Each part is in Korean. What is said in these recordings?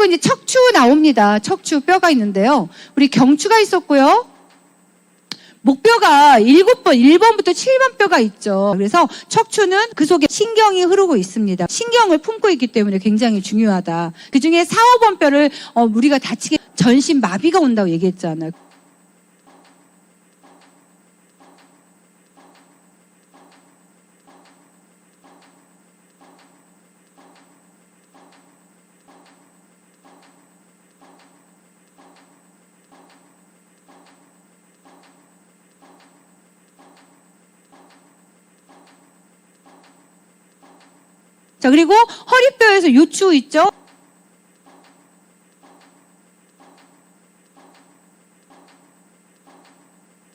그리고 이제 척추 나옵니다. 척추 뼈가 있는데요. 우리 경추가 있었고요. 목뼈가 7번, 1번부터 7번 뼈가 있죠. 그래서 척추는 그 속에 신경이 흐르고 있습니다. 신경을 품고 있기 때문에 굉장히 중요하다. 그 중에 4, 5번 뼈를 우리가 다치게 전신 마비가 온다고 얘기했잖아요. 자, 그리고 허리뼈에서 요추 있죠?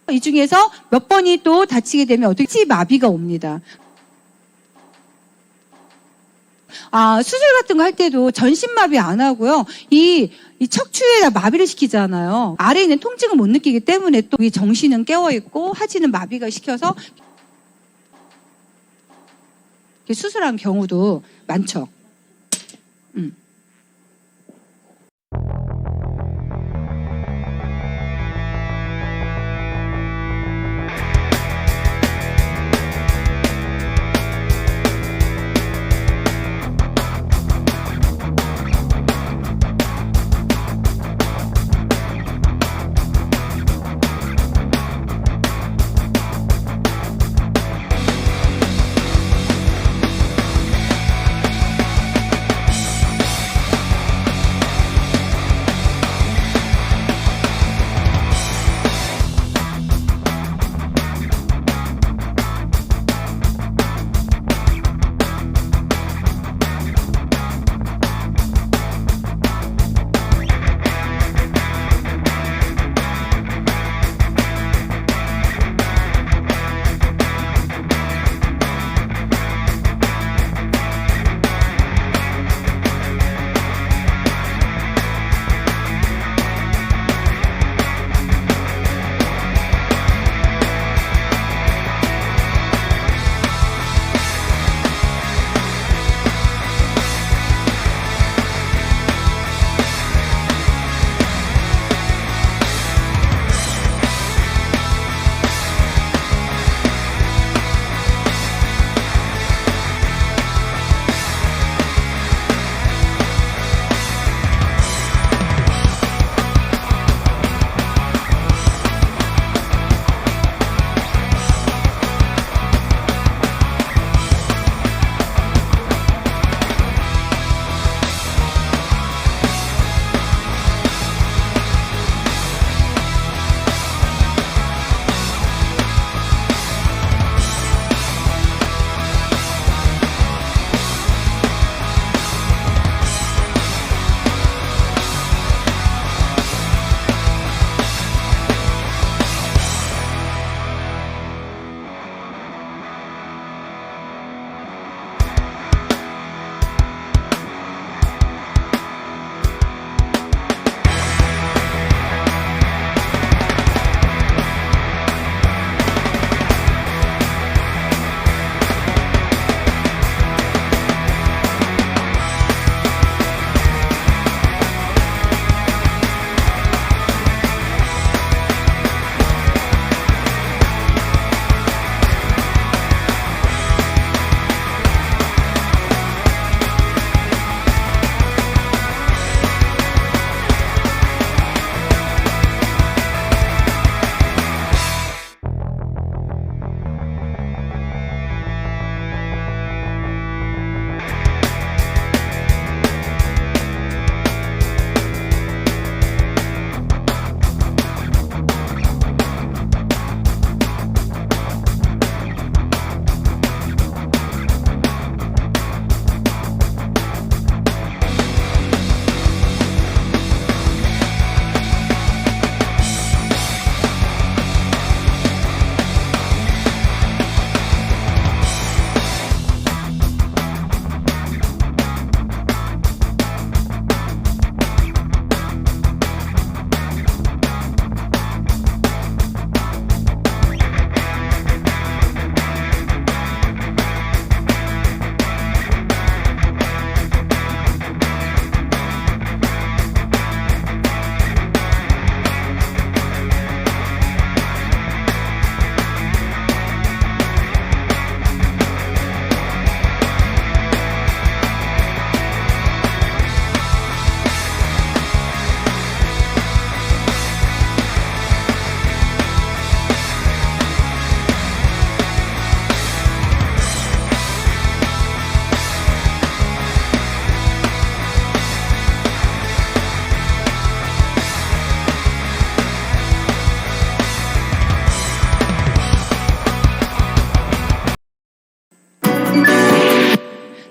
이 중에서 몇 번이 또 다치게 되면 어떻게 마비가 옵니다. 수술 같은 거 할 때도 전신마비 안 하고요. 이 척추에다 마비를 시키잖아요. 아래에 있는 통증을 못 느끼기 때문에 또 이 정신은 깨어있고 하지는 마비가 시켜서 수술한 경우도 많죠.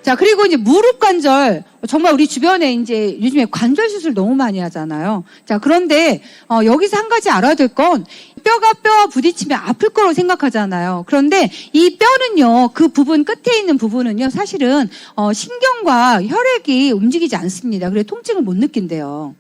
자, 그리고 이제 무릎 관절. 정말 우리 주변에 이제 요즘에 관절 수술 너무 많이 하잖아요. 자, 그런데, 여기서 한 가지 알아야 될 건 뼈가 뼈와 부딪히면 아플 거라고 생각하잖아요. 그런데 이 뼈는요, 그 부분, 끝에 있는 부분은요, 사실은, 신경과 혈액이 움직이지 않습니다. 그래서 통증을 못 느낀대요.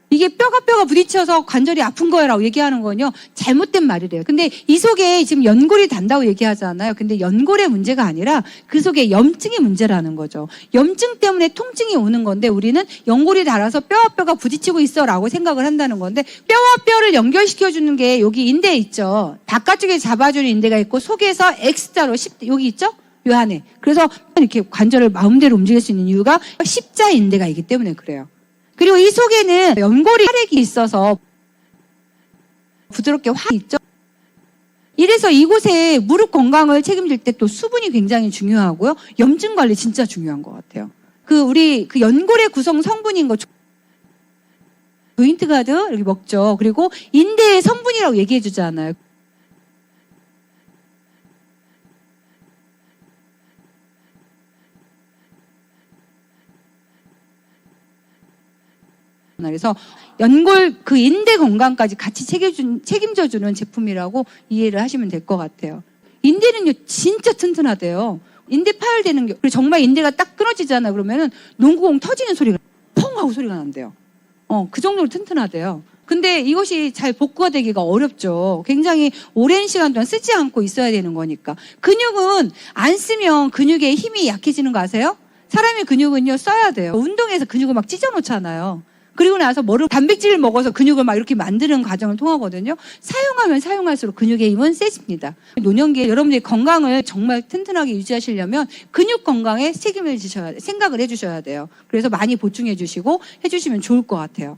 이게 뼈가 부딪혀서 관절이 아픈 거라고 얘기하는 건요, 잘못된 말이래요. 근데 이 속에 지금 연골이 단다고 얘기하잖아요. 근데 연골의 문제가 아니라 그 속에 염증의 문제라는 거죠. 염증 때문에 통증이 오는 건데 우리는 연골이 닳아서 뼈와 뼈가 부딪히고 있어라고 생각을 한다는 건데, 뼈와 뼈를 연결시켜주는 게 여기 인대 있죠. 바깥쪽에 잡아주는 인대가 있고 속에서 X자로 여기 있죠? 요 안에. 그래서 이렇게 관절을 마음대로 움직일 수 있는 이유가 십자 인대가 있기 때문에 그래요. 그리고 이 속에는 연골이 혈액이 있어서 부드럽게 있죠. 이래서 이곳에 무릎 건강을 책임질 때 또 수분이 굉장히 중요하고요. 염증 관리 진짜 중요한 것 같아요. 우리 연골의 구성 성분인 거 조인트 가드 이렇게 먹죠. 그리고 인대의 성분이라고 얘기해 주잖아요. 그래서 연골 인대 건강까지 같이 책임져주는 제품이라고 이해를 하시면 될 것 같아요. 인대는요 진짜 튼튼하대요. 인대 파열되는 게, 그리고 정말 인대가 딱 끊어지잖아 그러면은 농구공 터지는 소리가 펑 하고 소리가 난대요. 그 정도로 튼튼하대요. 근데 이것이 잘 복구가 되기가 어렵죠. 굉장히 오랜 시간 동안 쓰지 않고 있어야 되는 거니까. 근육은 안 쓰면 근육의 힘이 약해지는 거 아세요? 사람의 근육은요 써야 돼요. 운동해서 근육을 막 찢어놓잖아요. 그리고 나서 단백질을 먹어서 근육을 막 이렇게 만드는 과정을 통하거든요. 사용하면 사용할수록 근육의 힘은 세집니다. 노년기에 여러분들의 건강을 정말 튼튼하게 유지하시려면 근육 건강에 책임을 지셔야 돼요. 생각을 해주셔야 돼요. 그래서 많이 보충해 주시고 해주시면 좋을 것 같아요.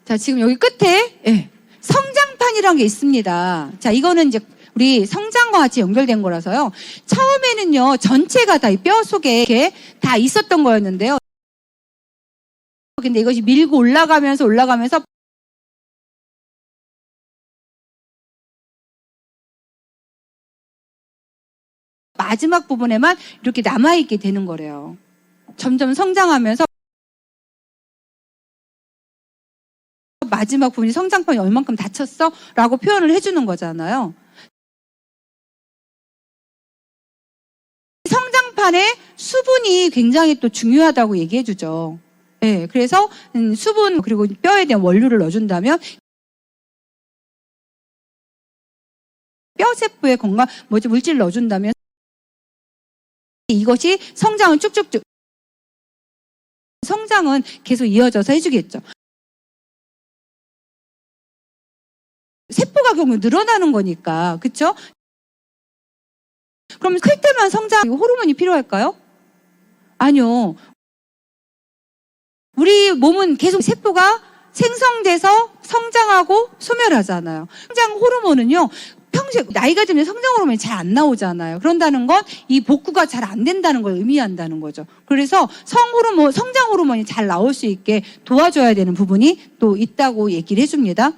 자, 지금 여기 끝에 성장판이라는 게 있습니다. 자, 이거는 이제 우리 성장과 같이 연결된 거라서요. 처음에는요, 전체가 다 이 뼈 속에 이렇게 다 있었던 거였는데요. 근데 이것이 밀고 올라가면서 마지막 부분에만 이렇게 남아있게 되는 거래요. 점점 성장하면서 마지막 부분이 성장판이 얼만큼 다쳤어? 라고 표현을 해주는 거잖아요. 성장판에 수분이 굉장히 또 중요하다고 얘기해주죠. 네, 그래서 수분 그리고 뼈에 대한 원료를 넣어준다면 뼈 세포에 건강 물질을 넣어준다면 이것이 성장은 쭉쭉쭉 성장은 계속 이어져서 해주겠죠. 세포가 결국 늘어나는 거니까, 그렇죠? 그럼 클 때만 성장 호르몬이 필요할까요? 아니요. 우리 몸은 계속 세포가 생성돼서 성장하고 소멸하잖아요. 성장 호르몬은요, 평소에 나이가 들면 성장 호르몬이 잘 안 나오잖아요. 그런다는 건 이 복구가 잘 안 된다는 걸 의미한다는 거죠. 그래서 성장 호르몬이 잘 나올 수 있게 도와줘야 되는 부분이 또 있다고 얘기를 해줍니다.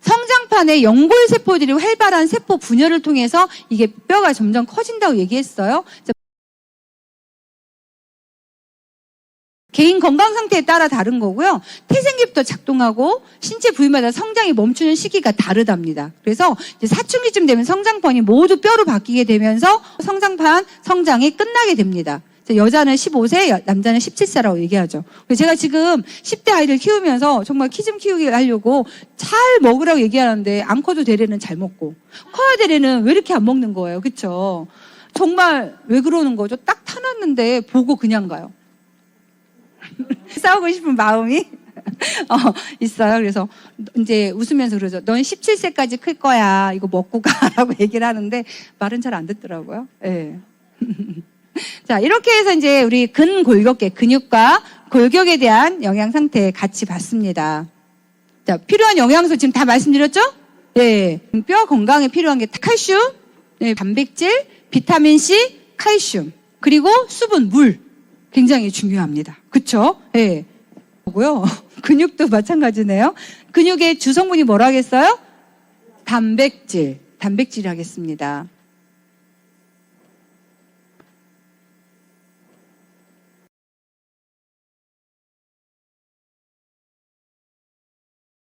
성장판에 연골 세포들이 활발한 세포 분열을 통해서 이게 뼈가 점점 커진다고 얘기했어요. 개인 건강 상태에 따라 다른 거고요. 태생기부터 작동하고 신체 부위마다 성장이 멈추는 시기가 다르답니다. 그래서 이제 사춘기쯤 되면 성장판이 모두 뼈로 바뀌게 되면서 성장판 성장이 끝나게 됩니다. 여자는 15세, 남자는 17세라고 얘기하죠. 제가 지금 10대 아이를 키우면서 정말 키 좀 키우게 하려고 잘 먹으라고 얘기하는데 안 커도 되레는 잘 먹고 커야 되레는 왜 이렇게 안 먹는 거예요. 그렇죠? 정말 왜 그러는 거죠? 딱 타놨는데 보고 그냥 가요. 싸우고 싶은 마음이 있어요. 그래서 이제 웃으면서 그러죠. 넌 17세까지 클 거야. 이거 먹고 가라고 얘기를 하는데 말은 잘 안 듣더라고요. 네. 자, 이렇게 해서 이제 우리 근골격계, 근육과 골격에 대한 영양 상태 같이 봤습니다. 자, 필요한 영양소 지금 다 말씀드렸죠? 네. 뼈 건강에 필요한 게 칼슘, 네, 단백질, 비타민C, 칼슘, 그리고 수분, 물. 굉장히 중요합니다. 그쵸? 네. 고요. 근육도 마찬가지네요. 근육의 주성분이 뭐라 하겠어요? 단백질 하겠습니다.